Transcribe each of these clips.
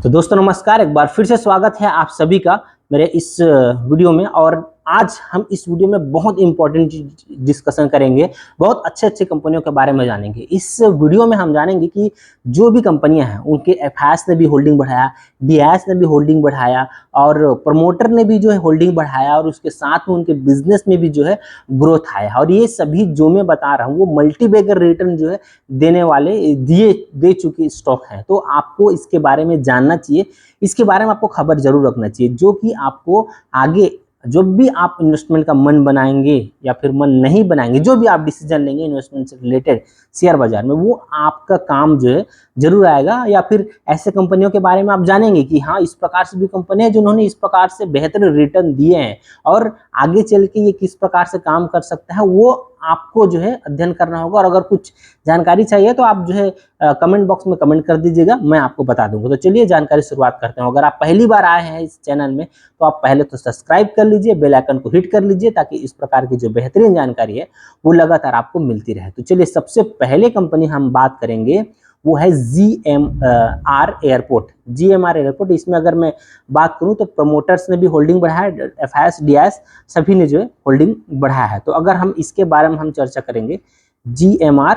तो दोस्तों नमस्कार, एक बार फिर से स्वागत है आप सभी का मेरे इस वीडियो में। और आज हम इस वीडियो में बहुत इंपॉर्टेंट डिस्कशन करेंगे, बहुत अच्छे अच्छे कंपनियों के बारे में जानेंगे। इस वीडियो में हम जानेंगे कि जो भी कंपनियां हैं उनके एफआईएस ने भी होल्डिंग बढ़ाया, डीआईएस ने भी होल्डिंग बढ़ाया और प्रमोटर ने भी जो है होल्डिंग बढ़ाया और उसके साथ में उनके बिजनेस में भी जो है ग्रोथ आया। और ये सभी जो मैं बता रहा हूँ वो मल्टीबैगर रिटर्न जो है देने वाले दे चुके स्टॉक हैं। तो आपको इसके बारे में जानना चाहिए, इसके बारे में आपको खबर जरूर रखना चाहिए, जो कि आपको आगे जब भी आप इन्वेस्टमेंट का मन बनाएंगे या फिर मन नहीं बनाएंगे, जो भी आप डिसीजन लेंगे इन्वेस्टमेंट से रिलेटेड शेयर बाजार में, वो आपका काम जो है जरूर आएगा। या फिर ऐसे कंपनियों के बारे में आप जानेंगे कि हाँ, इस प्रकार से भी कंपनी है जिन्होंने इस प्रकार से बेहतर रिटर्न दिए हैं और आगे चल के ये किस प्रकार से काम कर सकता है, वो आपको जो है अध्ययन करना होगा। और अगर कुछ जानकारी चाहिए तो आप जो है कमेंट बॉक्स में कमेंट कर दीजिएगा, मैं आपको बता दूंगा। तो चलिए जानकारी शुरुआत करते हैं। अगर आप पहली बार आए हैं इस चैनल में तो आप पहले तो सब्सक्राइब कर लीजिए, बेल आइकन को हिट कर लीजिए, ताकि इस प्रकार की जो बेहतरीन जानकारी है वो लगातार आपको मिलती रहे। तो चलिए सबसे पहले कंपनी हम बात करेंगे वो है GMR एयरपोर्ट। GMR एयरपोर्ट, इसमें अगर मैं बात करूं तो प्रमोटर्स ने भी होल्डिंग बढ़ाया, एफआईएस डीआईएस सभी ने जो है होल्डिंग बढ़ाया है। तो अगर हम इसके बारे में हम चर्चा करेंगे, GMR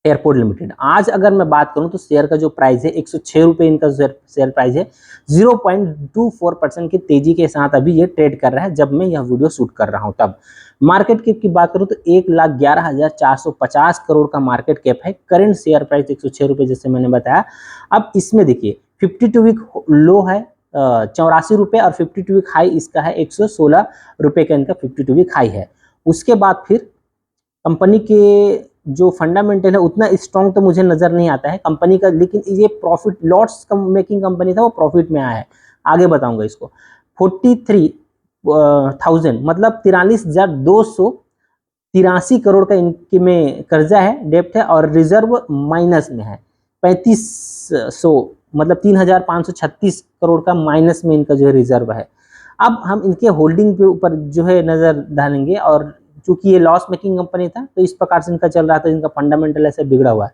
एयरपोर्ट लिमिटेड, आज अगर मैं बात करूं तो शेयर का जो प्राइस है 106 रुपए इनका शेयर प्राइस है। 0.24% की तेजी के साथ अभी ये ट्रेड कर रहा है जब मैं यह वीडियो शूट कर रहा हूं। तब मार्केट कैप की बात करूं तो 1,11,450 करोड़ का मार्केट कैप है। करंट शेयर प्राइस 106 रुपए, जैसे मैंने बताया। अब इसमें देखिए 52 वीक लो है 84 रुपए और 52 वीक हाई इसका है 116 रुपए का इनका 52 वीक हाई है। उसके बाद फिर कंपनी के जो फंडामेंटल है उतना स्ट्रॉन्ग तो मुझे नजर नहीं आता है कंपनी का, लेकिन ये प्रॉफिट लॉस मेकिंग कंपनी था, वो प्रॉफिट में आया है। आगे बताऊंगा इसको। 43,000 मतलब 43,283 करोड़ का इनके में कर्जा है, डेप्ट है, और रिजर्व माइनस में है 3500 मतलब 3,536 करोड़ का माइनस में इनका जो है रिजर्व है। अब हम इनके होल्डिंग के ऊपर जो है नजर डालेंगे, और चूंकि ये लॉस मेकिंग कंपनी था तो इस प्रकार से इनका चल रहा था, इनका फंडामेंटल ऐसे बिगड़ा हुआ है।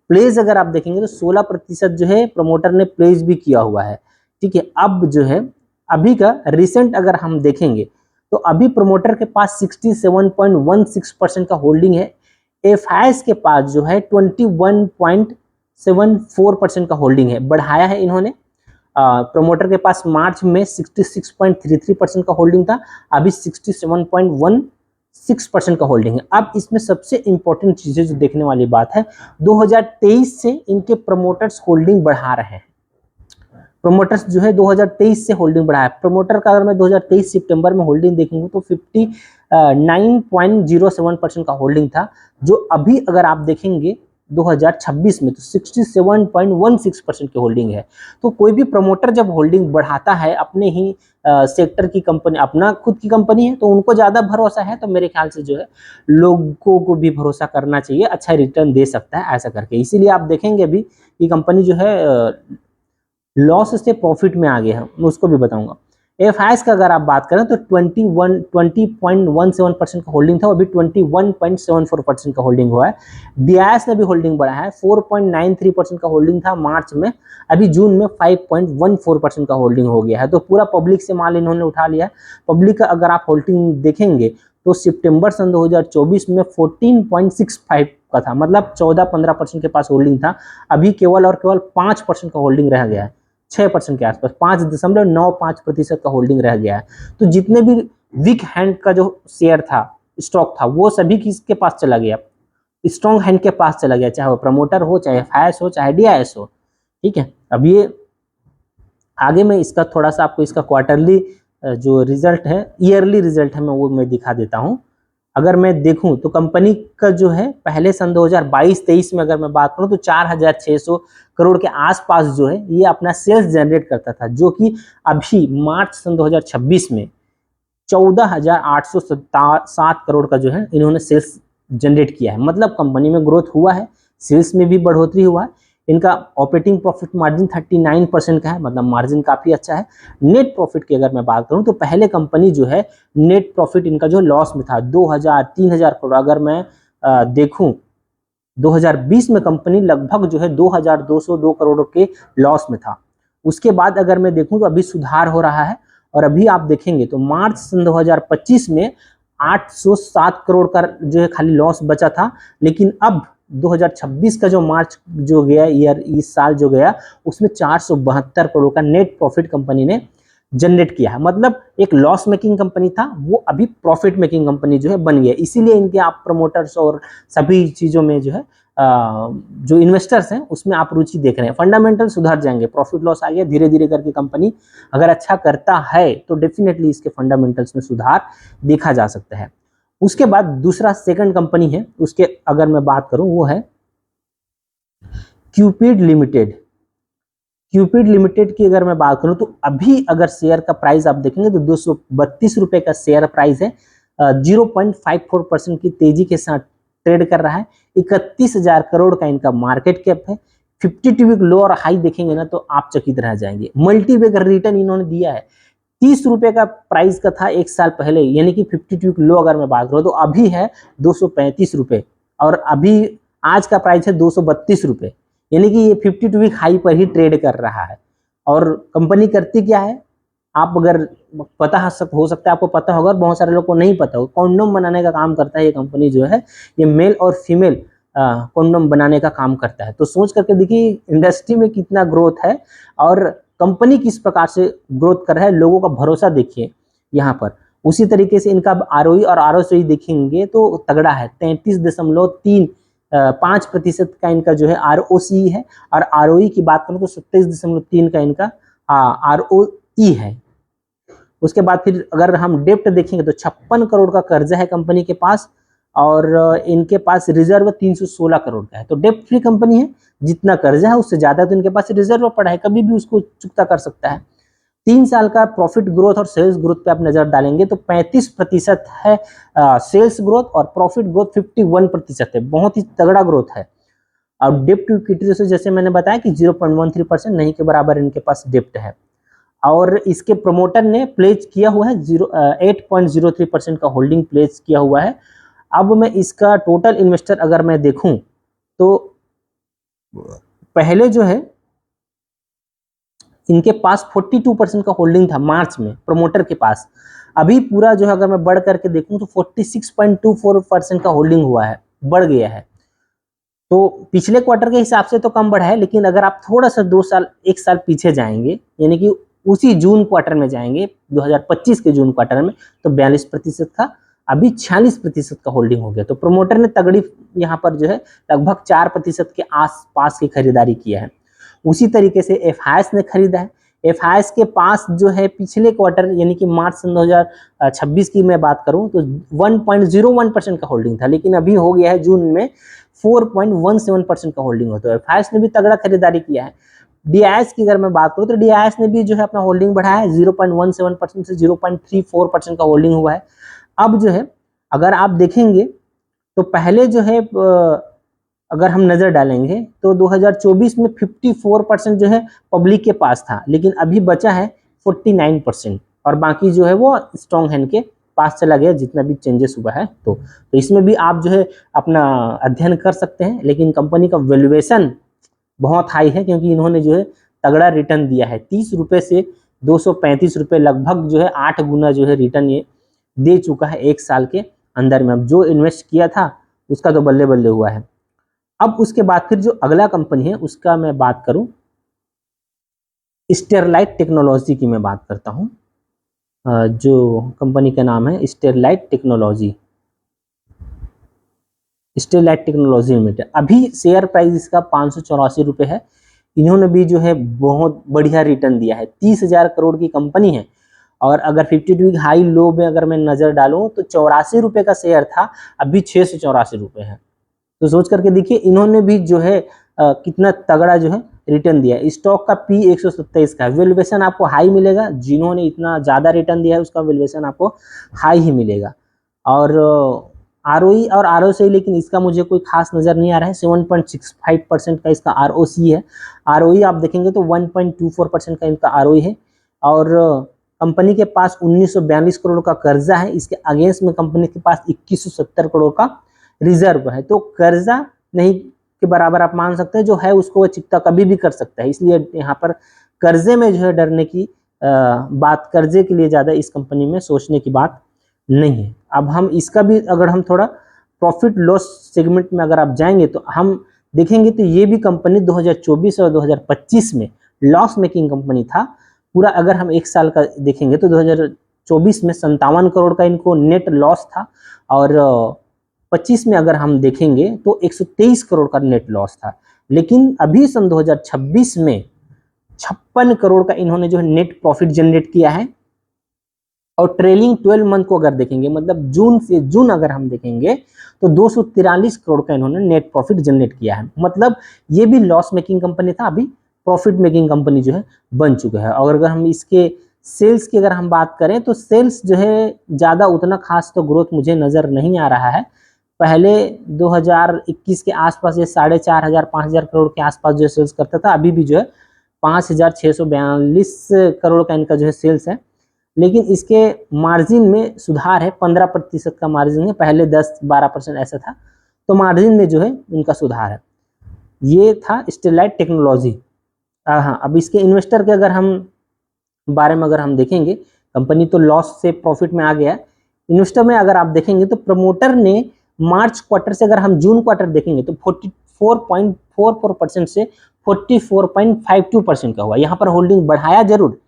प्लेज अगर आप देखेंगे तो 16% जो है प्रमोटर ने प्लेज भी किया हुआ है। ठीक है, अब जो है अभी का रिसेंट अगर हम देखेंगे तो अभी प्रमोटर के पास 67.16% का होल्डिंग है। एफआईएस के पास जो है 21.74% का होल्डिंग है, बढ़ाया है इन्होंने। प्रमोटर के पास मार्च में 66.33% का होल्डिंग था, अभी 67.16% का होल्डिंग है। अब इसमें सबसे इंपॉर्टेंट चीजें जो देखने वाली बात है, 2023 से इनके प्रमोटर्स होल्डिंग बढ़ा रहे हैं। प्रमोटर्स जो है 2023 से होल्डिंग बढ़ाया। प्रमोटर का अगर मैं 2023 सितंबर में होल्डिंग देखूंगा तो 59.07% का होल्डिंग था, जो अभी अगर आप देखेंगे 2026 में तो 67.16% की होल्डिंग है। तो कोई भी प्रमोटर जब होल्डिंग बढ़ाता है अपने ही सेक्टर की कंपनी, अपना खुद की कंपनी है, तो उनको ज्यादा भरोसा है, तो मेरे ख्याल से जो है लोगों को भी भरोसा करना चाहिए, अच्छा रिटर्न दे सकता है ऐसा करके। इसीलिए आप देखेंगे अभी ये कंपनी जो है लॉस से प्रॉफिट में आ गया है, मैं उसको भी बताऊंगा। एफआईएस का अगर आप बात करें तो 20.17% का होल्डिंग था, अभी 21.74% का होल्डिंग हुआ है। डीआईएस ने भी होल्डिंग बढ़ा है, 4.93% का होल्डिंग था मार्च में, अभी जून में 5.14% का होल्डिंग हो गया है। तो पूरा पब्लिक से माल इन्होंने उठा लिया है। पब्लिक का अगर आप होल्डिंग देखेंगे तो सितंबर सन 2024 में 14.65 का था, मतलब 14-15% के पास होल्डिंग था। अभी केवल और केवल 5% का होल्डिंग रह गया है, 6% के आसपास, 5.95% का होल्डिंग रह गया है। तो जितने भी वीक हैंड का जो शेयर था, स्टॉक था, वो सभी किसके पास चला गया, स्ट्रॉन्ग हैंड के पास चला गया, चाहे वो प्रमोटर हो, चाहे एफआईएस हो, चाहे डीआईएस हो। ठीक है, अब ये आगे मैं इसका थोड़ा सा आपको इसका क्वार्टरली जो रिजल्ट है, ईयरली रिजल्ट है, वो मैं दिखा देता हूं। अगर मैं देखूं तो कंपनी का जो है पहले सन 2022-23 में अगर मैं बात करूं तो 4,600 करोड़ के आसपास जो है ये अपना सेल्स जनरेट करता था, जो कि अभी मार्च सन 2026 में 14,807 करोड़ का जो है इन्होंने सेल्स जनरेट किया है। मतलब कंपनी में ग्रोथ हुआ है, सेल्स में भी बढ़ोतरी हुआ है। इनका ऑपरेटिंग प्रॉफिट मार्जिन 39% का है, मतलब मार्जिन काफी अच्छा है। नेट प्रॉफिट की अगर मैं बात करूं तो पहले कंपनी जो है नेट प्रॉफिट इनका जो लॉस में था 2,000-3,000 करोड़। अगर मैं देखूं 2020 में कंपनी लगभग जो है 2202 करोड़ के लॉस में था। उसके बाद अगर मैं देखूं तो अभी सुधार हो रहा है, और अभी आप देखेंगे तो मार्च सन 2025 में 807 करोड़ का जो है खाली लॉस बचा था। लेकिन अब 2026 का जो मार्च जो गया ईयर, इस साल जो गया, उसमें 472 करोड़ का नेट प्रॉफिट कंपनी ने जनरेट किया है। मतलब एक लॉस मेकिंग कंपनी था, वो अभी प्रॉफिट मेकिंग कंपनी जो है बन गया। इसीलिए इनके आप प्रमोटर्स और सभी चीजों में जो है जो इन्वेस्टर्स हैं उसमें आप रुचि देख रहे हैं। फंडामेंटल सुधर जाएंगे, प्रॉफिट लॉस आ गया, धीरे धीरे करके कंपनी अगर अच्छा करता है तो डेफिनेटली इसके फंडामेंटल्स में सुधार देखा जा सकता है। उसके बाद दूसरा सेकंड कंपनी है, उसके अगर मैं बात करूं वो है क्यूपिड लिमिटेड। क्यूपिड लिमिटेड की अगर मैं बात करूं तो अभी अगर शेयर का प्राइस आप देखेंगे तो 232 रुपए का शेयर प्राइस है। 0.54% की तेजी के साथ ट्रेड कर रहा है। 31,000 करोड़ का इनका मार्केट कैप है। 52 वीक लो और हाई देखेंगे ना तो आप चकित रह जाएंगे। मल्टी बैग रिटर्न इन्होंने दिया है। 30 रुपए का प्राइस का था एक साल पहले, यानी कि 52 वीक लो अगर मैं बात करूं तो अभी है 235 रुपए, और अभी आज का प्राइस है 232 रुपए, यानी कि ये 52 वीक हाई पर ही ट्रेड कर रहा है। और कंपनी करती क्या है, आप अगर पता हो सकता है आपको पता होगा, बहुत सारे लोग को नहीं पता होगा। कॉन्डोम बनाने का काम करता है ये कंपनी जो है, ये मेल और फीमेल कॉन्डोम बनाने का काम करता है। तो सोच करके देखिए इंडस्ट्री में कितना ग्रोथ है और कंपनी किस प्रकार से ग्रोथ कर रहा है, लोगों का भरोसा देखिए यहाँ पर। उसी तरीके से इनका आरओई और आरओसी देखेंगे तो तगड़ा है, 33.5% का इनका जो है आरओसी है, और आरओई की बात करूं तो 27.3 का इनका आरओई है। उसके बाद फिर अगर हम डेप्ट देखेंगे तो 56 करोड़ का कर्जा है कंपनी के पास, और इनके पास रिजर्व 316 करोड़ का है। तो डेप्ट फ्री कंपनी है, जितना कर्जा है उससे ज्यादा तो इनके पास रिजर्व पड़ा है, कभी भी उसको चुकता कर सकता है। 3 साल का प्रॉफिट ग्रोथ और सेल्स ग्रोथ पे आप नजर डालेंगे तो 35% है सेल्स ग्रोथ, और प्रॉफिट ग्रोथ 51% है। बहुत ही तगड़ा ग्रोथ है। और डेप्ट टू इक्विटी रेशियो जैसे मैंने बताया कि 0.13%, नहीं के बराबर इनके पास डेप्ट है। और इसके प्रमोटर ने प्लेज किया हुआ है 8.03% का होल्डिंग प्लेज किया हुआ है। अब मैं इसका टोटल इन्वेस्टर अगर मैं देखूं तो पहले जो है इनके पास 42% का होल्डिंग था मार्च में प्रमोटर के पास। अभी पूरा जो है अगर मैं बढ़ करके देखूं तो 46.24% का होल्डिंग हुआ है, बढ़ गया है। तो पिछले क्वार्टर के हिसाब से तो कम बढ़ा है, लेकिन अगर आप थोड़ा सा 2 साल 1 साल पीछे जाएंगे, यानी कि उसी जून क्वार्टर में जाएंगे 2025 के जून क्वार्टर में, तो 42% था, अभी 46% का होल्डिंग हो गया। तो प्रमोटर ने तगड़ी यहाँ पर जो है लगभग 4% के आसपास की खरीदारी किया है। उसी तरीके से एफआईएस ने खरीदा है। एफआईएस के पास जो है पिछले क्वार्टर यानी कि मार्च सन 2026 की मैं बात करूं तो 1.01% का होल्डिंग था, लेकिन अभी हो गया है जून में 4.17% का होल्डिंग होता है। एफआईएस ने भी तगड़ा खरीदारी किया है। डीआईएस की अगर मैं बात करूं तो डीआईएस ने भी जो है अपना होल्डिंग बढ़ाया है, 0.17% से 0.34% का होल्डिंग हुआ है। अब जो है अगर आप देखेंगे तो पहले जो है अगर हम नजर डालेंगे तो 2024 में 54% जो है पब्लिक के पास था, लेकिन अभी बचा है 49%, और बाकी जो है वो स्ट्रॉन्ग हैंड के पास चला गया जितना भी चेंजेस हुआ है। तो इसमें भी आप जो है अपना अध्ययन कर सकते हैं। लेकिन कंपनी का वैल्यूएशन बहुत हाई है, क्योंकि इन्होंने जो है तगड़ा रिटर्न दिया है। 30 रुपए से 235 रुपए, लगभग जो है 8 गुना जो है रिटर्न ये दे चुका है 1 साल के अंदर में। अब जो इन्वेस्ट किया था उसका तो बल्ले बल्ले हुआ है। अब उसके बाद फिर जो अगला कंपनी है उसका मैं बात करूं, स्टेरलाइट टेक्नोलॉजी की मैं बात करता हूं। जो कंपनी का नाम है Sterlite technology, Sterlite technology limited. अभी शेयर प्राइस इसका 584 रुपए है। इन्होंने भी जो है बहुत बढ़िया रिटर्न दिया है। 30,000 करोड़ की कंपनी है, और अगर 52 वीक हाई लो में अगर मैं नजर डालूं तो 84 रुपए का शेयर था, अभी 684 रुपए है। तो सोच करके देखिए इन्होंने भी जो है कितना तगड़ा जो है रिटर्न दिया है। स्टॉक का पी 127 का है। वैल्यूएशन आपको हाई मिलेगा, जिन्होंने इतना ज्यादा रिटर्न दिया है उसका वैल्यूएशन आपको हाई ही मिलेगा। और आरओई और आरओसी, लेकिन इसका मुझे कोई खास नजर नहीं आ रहा है। 7.65% का इसका आरओसी है। आरओई आप देखेंगे तो 1.24% का इनका आरओई है। और कंपनी के पास 1942 करोड़ का कर्जा है। इसके अगेंस्ट में कंपनी के पास 2170 करोड़ का रिजर्व है। तो कर्जा नहीं के बराबर आप मान सकते हैं, जो है उसको वो चुकता कभी भी कर सकता है। इसलिए यहाँ पर कर्जे में जो है डरने की बात, कर्जे के लिए ज़्यादा इस कंपनी में सोचने की बात नहीं है। अब हम इसका भी अगर हम थोड़ा प्रॉफिट लॉस सेगमेंट में अगर आप जाएंगे तो हम देखेंगे तो ये भी कंपनी 2024 और 2025 में लॉस मेकिंग कंपनी था पूरा। अगर हम एक साल का देखेंगे तो 2024 में 57 करोड़ का इनको नेट लॉस था, और 25 में अगर हम देखेंगे तो 123 करोड़ का नेट लॉस था। लेकिन अभी सन 2026 में 56 करोड़ का इन्होंने जो है नेट प्रॉफिट जनरेट किया है। और ट्रेलिंग 12 मंथ को अगर देखेंगे, मतलब जून से जून अगर हम देखेंगे तो 243 करोड़ का इन्होंने नेट प्रॉफिट जनरेट किया है। मतलब ये भी लॉस मेकिंग कंपनी था, अभी प्रॉफिट मेकिंग कंपनी जो है बन चुका है। और अगर हम इसके सेल्स की अगर हम बात करें तो सेल्स जो है ज़्यादा उतना खास तो ग्रोथ मुझे नज़र नहीं आ रहा है। पहले 2021 के आसपास ये 4,500 5,000 करोड़ के आसपास जो सेल्स करता था, अभी भी जो है 5,642 करोड़ का इनका जो है सेल्स है। लेकिन इसके मार्जिन में सुधार है, 15% का मार्जिन है, पहले 10-12% ऐसा था, तो मार्जिन में जो है इनका सुधार है। ये था स्टेलाइट टेक्नोलॉजी। हाँ, अब इसके इन्वेस्टर के अगर हम बारे में अगर हम देखेंगे, कंपनी तो लॉस से प्रॉफिट में आ गया। इन्वेस्टर में अगर आप देखेंगे तो प्रमोटर ने मार्च क्वार्टर से अगर हम जून क्वार्टर देखेंगे तो 44.44% से 44.52% का हुआ। यहाँ पर होल्डिंग बढ़ाया जरूर,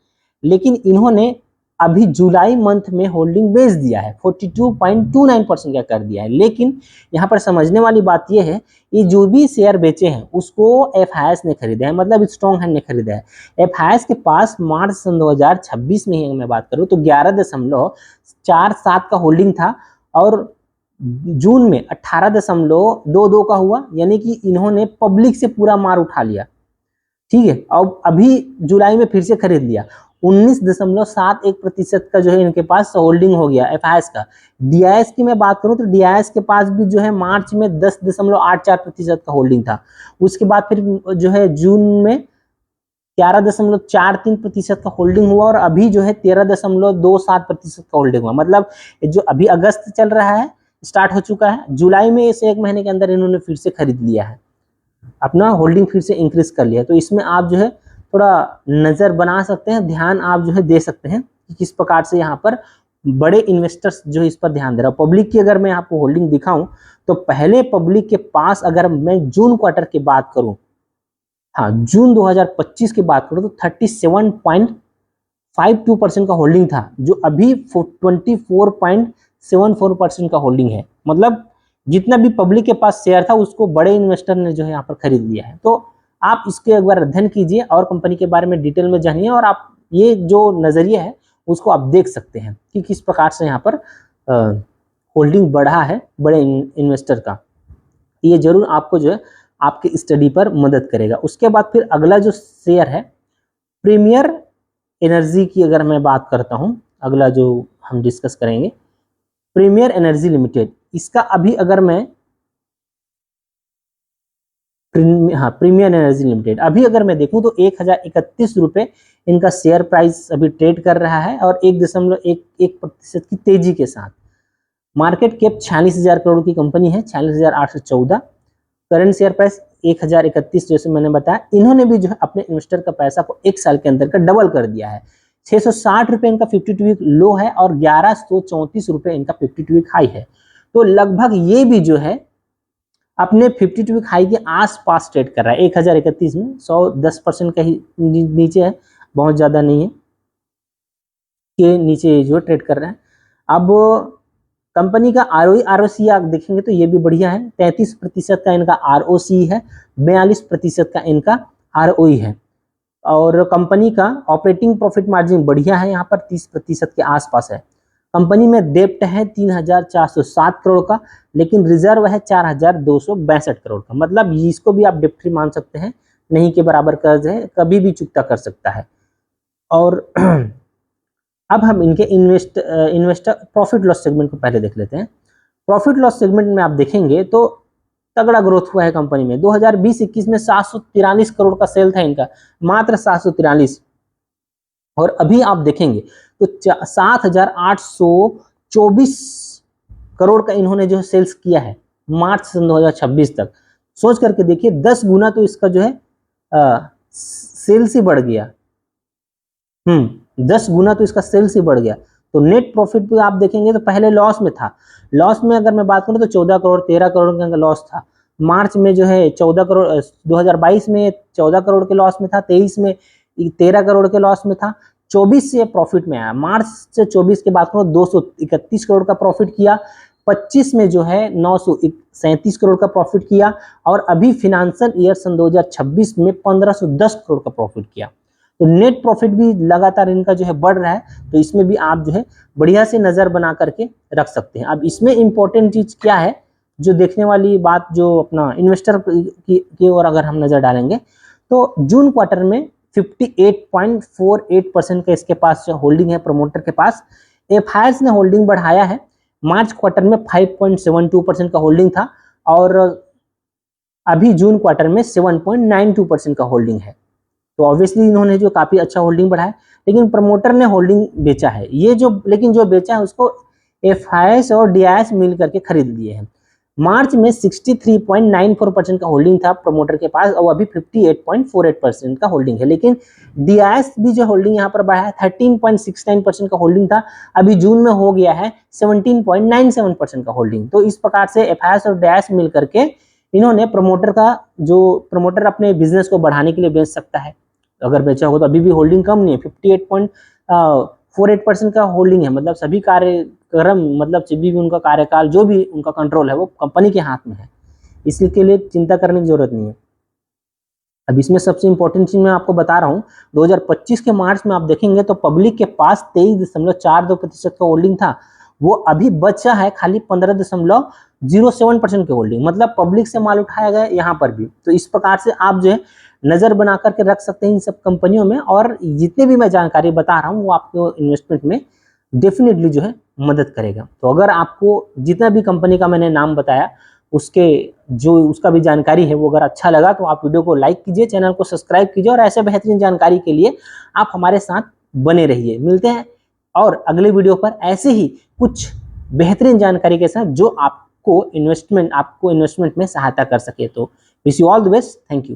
लेकिन इन्होंने अभी जुलाई मंथ में होल्डिंग बेच दिया है, 42.29% का कर दिया है। लेकिन यहाँ पर समझने वाली बात यह है, ये जो भी शेयर बेचे हैं उसको एफआईएस ने खरीदे हैं, मतलब स्ट्रॉन्ग हैंड ने खरीदा है। एफआईएस के पास मार्च सन 2026 में ही मैं बात करूँ तो 11.47 का होल्डिंग था, और जून में 18.22 का हुआ, यानी कि इन्होंने पब्लिक से पूरा मार उठा लिया। ठीक है, अब अभी जुलाई में फिर से खरीद लिया, 19.71% का जो है इनके पास होल्डिंग हो गया एफआईएस का। डीआईएस की मैं बात करूं तो डीआईएस के पास भी जो है मार्च में 10.84% का होल्डिंग था। उसके बाद फिर जो है जून में 11.43% का होल्डिंग हुआ, और अभी जो है 13.27% का होल्डिंग हुआ। मतलब जो अभी अगस्त चल रहा है, स्टार्ट हो चुका है, जुलाई में इस एक महीने के अंदर इन्होंने फिर से खरीद लिया है, अपना होल्डिंग फिर से इंक्रीज कर लिया। तो इसमें आप जो है थोड़ा नज़र बना सकते हैं, ध्यान आप जो है दे सकते हैं कि किस प्रकार से यहाँ पर बड़े इन्वेस्टर्स जो इस पर ध्यान दे रहा है। पब्लिक की अगर मैं आपको होल्डिंग दिखाऊं तो पहले पब्लिक के पास अगर मैं जून क्वार्टर की बात करूं, हाँ जून 2025 की बात करूं तो 37.52% का होल्डिंग था, जो अभी 24.74% का होल्डिंग है। मतलब जितना भी पब्लिक के पास शेयर था उसको बड़े इन्वेस्टर ने जो है यहाँ पर खरीद लिया है। तो आप इसके एक बार अध्ययन कीजिए और कंपनी के बारे में डिटेल में जानिए, और आप ये जो नज़रिया है उसको आप देख सकते हैं कि किस प्रकार से यहाँ पर होल्डिंग बढ़ा है बड़े इन्वेस्टर का। ये जरूर आपको जो है आपकी स्टडी पर मदद करेगा। उसके बाद फिर अगला जो शेयर है प्रीमियर एनर्जी की अगर मैं बात करता हूँ, अगला जो हम डिस्कस करेंगे प्रीमियर एनर्जी लिमिटेड। इसका अभी अगर मैं प्रीमियर एनर्जी लिमिटेड अभी अगर मैं देखूं तो 1031 रुपये इनका शेयर प्राइस अभी ट्रेड कर रहा है, और 1.11% की तेजी के साथ। मार्केट कैप 46,000 करोड़ की कंपनी है, 46,814। करंट शेयर प्राइस 1031, जैसे मैंने बताया। इन्होंने भी जो है अपने इन्वेस्टर का पैसा को एक साल के अंदर का डबल कर दिया है। 660 रुपये इनका 52 वीक लो है, और 1134 रुपये इनका 52 वीक हाई है। तो लगभग ये भी जो है अपने 52 वीक हाई के आसपास ट्रेड कर रहा है। 1031 में 110% का ही नीचे है, बहुत ज़्यादा नहीं है, के नीचे जो ट्रेड कर रहा है। अब कंपनी का आरओई आरओसी आप देखेंगे तो ये भी बढ़िया है, 33% का इनका आरओसी है, 42% का इनका आरओई है। और कंपनी का ऑपरेटिंग प्रॉफिट मार्जिन बढ़िया है, यहाँ पर 30% के आसपास है। कंपनी में डेप्ट है 3,407 करोड़ का, लेकिन रिजर्व है 4,262 करोड़ का। मतलब इसको भी आप डेप्ट फ्री मान सकते हैं, नहीं के बराबर कर्ज है, कभी भी चुकता कर सकता है। और अब हम इनके इन्वेस्टर प्रॉफिट लॉस सेगमेंट को पहले देख लेते हैं। प्रॉफिट लॉस सेगमेंट में आप देखेंगे तो तगड़ा ग्रोथ हुआ है कंपनी में। 2020-21 में 743 करोड़ का सेल था इनका, मात्र 743। और अभी आप देखेंगे तो 7,824 करोड़ का इन्होंने जो सेल्स किया है मार्च से 2026 तक। सोच करके देखिए 10 गुना तो इसका जो है सेल्स ही बढ़ गया। 10 गुना तो इसका सेल्स ही बढ़ गया। तो नेट प्रॉफिट पे आप देखेंगे तो पहले लॉस में था। लॉस में अगर मैं बात करूं तो 14 करोड़ 13 करोड़ का लॉस था। मार्च में जो है 14 करोड़ 2022 में 14 करोड़ के लॉस में था, 23 में 13 करोड़ के लॉस में था, 24 से प्रॉफिट में आया। मार्च से 24 की बात करूं 231 करोड़ का प्रॉफिट किया, 25 में जो है 937 करोड़ का प्रॉफिट किया, और अभी फिनेंशियल ईयर सन 2026 में 1510 करोड़ का प्रॉफिट किया। तो नेट प्रॉफिट भी लगातार इनका जो है बढ़ रहा है। तो इसमें भी आप जो है बढ़िया से नजर बना करके रख सकते हैं। अब इसमें इंपॉर्टेंट चीज क्या है, जो देखने वाली बात, जो अपना इन्वेस्टर की ओर अगर हम नजर डालेंगे तो जून क्वार्टर में 58.48% का इसके पास होल्डिंग है प्रमोटर के पास। एफआईआईएस ने होल्डिंग बढ़ाया है। मार्च क्वार्टर में 5.72% का होल्डिंग था और अभी जून क्वार्टर में 7.92% का होल्डिंग है। तो ऑब्वियसली इन्होंने जो काफी अच्छा होल्डिंग बढ़ाया, लेकिन प्रमोटर ने होल्डिंग बेचा है। ये जो लेकिन जो बेचा है उसको एफआईआईएस और डीआईएस मिल करके खरीद लिए हैं। मार्च में 63.94% का होल्डिंग था प्रमोटर के पास और अभी 58.48% का होल्डिंग है। लेकिन डीआईएस भी जो होल्डिंग यहाँ पर बढ़ा है 13.69% का होल्डिंग था, अभी जून में हो गया है 17.97% का होल्डिंग। तो इस प्रकार से एफआईआईएस और डीआईएस मिल करके इन्होंने प्रमोटर अपने बिजनेस को बढ़ाने के लिए बेच सकता है। अगर बेचा हो तो अभी भी होल्डिंग कम नहीं है, 58.48% का होल्डिंग है। मतलब सभी कार्यक्रम, मतलब भी उनका कार्यकाल, जो भी उनका कंट्रोल है वो कंपनी के हाथ में है, इसके लिए चिंता करने की जरूरत नहीं है। अब इसमें सबसे इंपॉर्टेंट चीज मैं आपको बता रहा हूँ, 2025 के मार्च में आप देखेंगे तो पब्लिक के पास 23.42% का होल्डिंग था, वो अभी बचा है खाली 15.07% की होल्डिंग। मतलब पब्लिक से माल उठाया गया यहाँ पर भी। तो इस प्रकार से आप जो है नजर बना करके रख सकते हैं इन सब कंपनियों में, और जितने भी मैं जानकारी बता रहा हूँ वो आपको इन्वेस्टमेंट में डेफिनेटली जो है मदद करेगा। तो अगर आपको जितना भी कंपनी का मैंने नाम बताया उसका भी जानकारी है वो अगर अच्छा लगा तो आप वीडियो को लाइक कीजिए, चैनल को सब्सक्राइब कीजिए, और ऐसे बेहतरीन जानकारी के लिए आप हमारे साथ बने रहिए। मिलते हैं और अगले वीडियो पर ऐसे ही कुछ बेहतरीन जानकारी के साथ जो आपको इन्वेस्टमेंट में सहायता कर सके। तो wish you all the best, thank you.